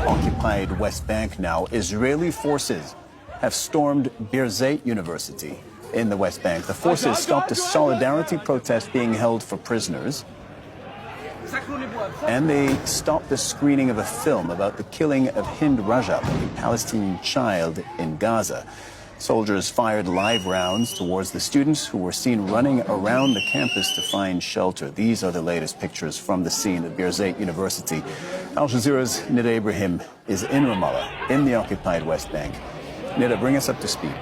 occupied West Bank now, Israeli forces have stormed Birzeit University in the West Bank. The forces stopped a solidarity protest being held for prisoners, and they stopped the screening of a film about the killing of Hind Rajab, a Palestinian child in Gaza. Soldiers fired live rounds towards the students who were seen running around the campus to find shelter. These are the latest pictures from the scene at Birzeit University. Al Jazeera's Nida Ibrahim is in Ramallah, in the occupied West Bank. Nida, bring us up to speed.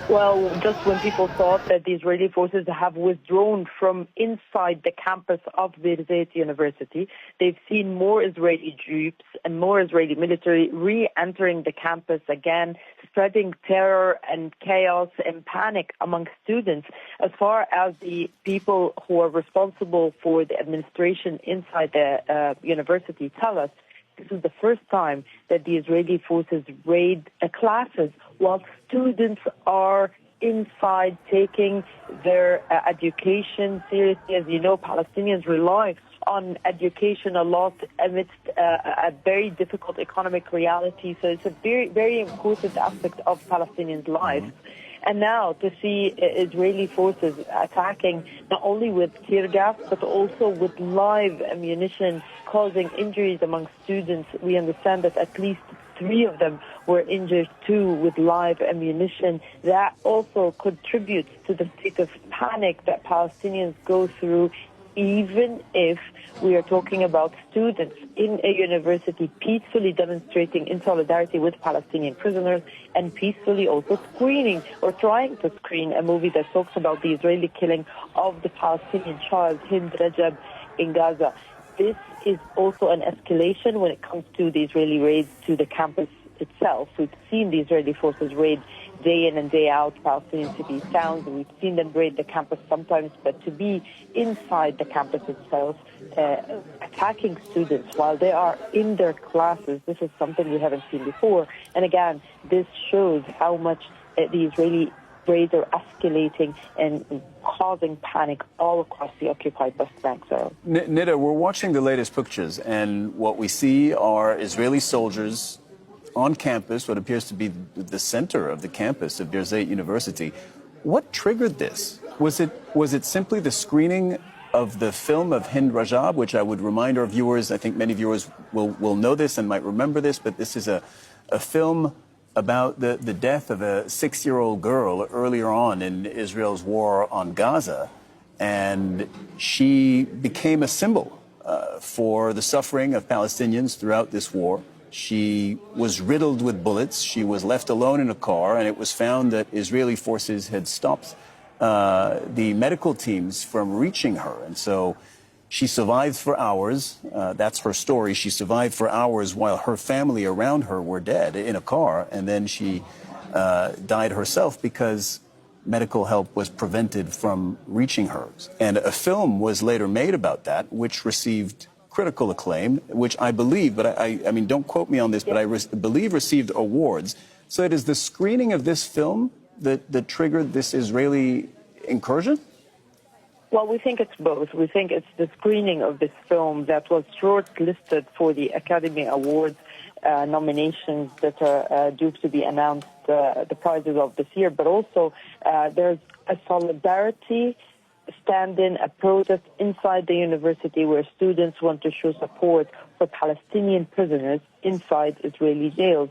Well, just when people thought that the Israeli forces have withdrawn from inside the campus of Birzeit University, they've seen more Israeli troops and more Israeli military re-entering the campus again, spreading terror and chaos and panic among students. As far as the people who are responsible for the administration inside the university tell us, this is the first time that the Israeli forces raid classes while students are inside taking their education seriously. As you know, Palestinians rely on education a lot amidst a very difficult economic reality. So it's a very, very important aspect of Palestinians' lives. And now to see Israeli forces attacking not only with tear gas, but also with live ammunition, causing injuries among students. We understand that at least 3 of them were injured too with live ammunition. That also contributes to the state of panic that Palestinians go through, even if we are talking about students in a university peacefully demonstrating in solidarity with Palestinian prisoners and peacefully also screening or trying to screen a movie that talks about the Israeli killing of the Palestinian child, Hind Rajab, in Gaza. This is also an escalation when it comes to the Israeli raids to the campus itself. We've seen the Israeli forces raid day in and day out Palestinian city towns, and we've seen them raid the campus sometimes, but to be inside the campus itself, attacking students while they are in their classes, this is something we haven't seen before. And again, this shows how much the Israeli raids are escalating and causing panic all across the occupied West Bank. So, Nida, we're watching the latest pictures, and what we see are Israeli soldiers on campus, what appears to be the center of the campus of Birzeit University. What triggered this? Was it simply the screening of the film of Hind Rajab, which I would remind our viewers, I think many viewers will know this and might remember this, but this is a film about the death of a 6-year-old girl earlier on in Israel's war on Gaza, and she became a symbol for the suffering of Palestinians throughout this war. She was riddled with bullets. She was left alone in a car, and it was found that Israeli forces had stopped the medical teams from reaching her. And so she survived for hours. That's her story. She survived for hours while her family around her were dead in a car, and then she died herself because medical help was prevented from reaching her. And a film was later made about that, which received critical acclaim, which I believe, but I mean, don't quote me on this, but I believe received awards. So it is the screening of this film that triggered this Israeli incursion? Well, we think it's both. We think it's the screening of this film that was shortlisted for the Academy Awards nominations that are due to be announced, the prizes of this year, but also there's a solidarity stand-in, a protest inside the university where students want to show support for Palestinian prisoners inside Israeli jails.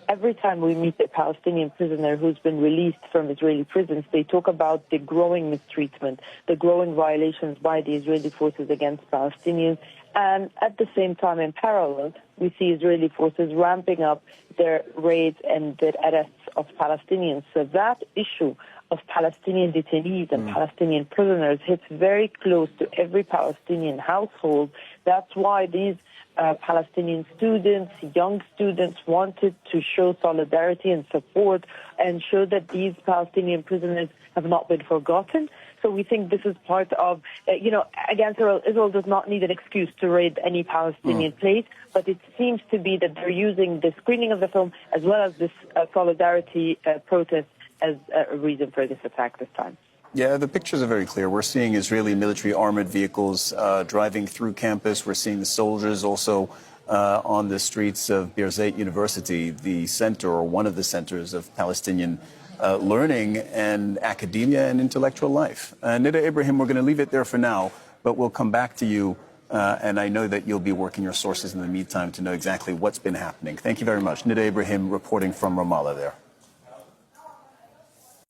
Every time we meet a Palestinian prisoner who's been released from Israeli prisons, they talk about the growing mistreatment, the growing violations by the Israeli forces against Palestinians. And at the same time, in parallel, we see Israeli forces ramping up their raids and their arrests of Palestinians. So that issue of Palestinian detainees and Palestinian prisoners hits very close to every Palestinian household. That's why these Palestinian students, young students, wanted to show solidarity and support and show that these Palestinian prisoners have not been forgotten. So we think this is part of, again, Israel does not need an excuse to raid any Palestinian place, but it seems to be that they're using the screening of the film as well as this solidarity protest as a reason for this attack this time. Yeah, the pictures are very clear. We're seeing Israeli military armored vehicles driving through campus. We're seeing the soldiers also on the streets of Birzeit University, the center or one of the centers of Palestinian learning and academia and intellectual life. Nida Ibrahim, we're going to leave it there for now, but we'll come back to you. And I know that you'll be working your sources in the meantime to know exactly what's been happening. Thank you very much. Nida Ibrahim reporting from Ramallah there.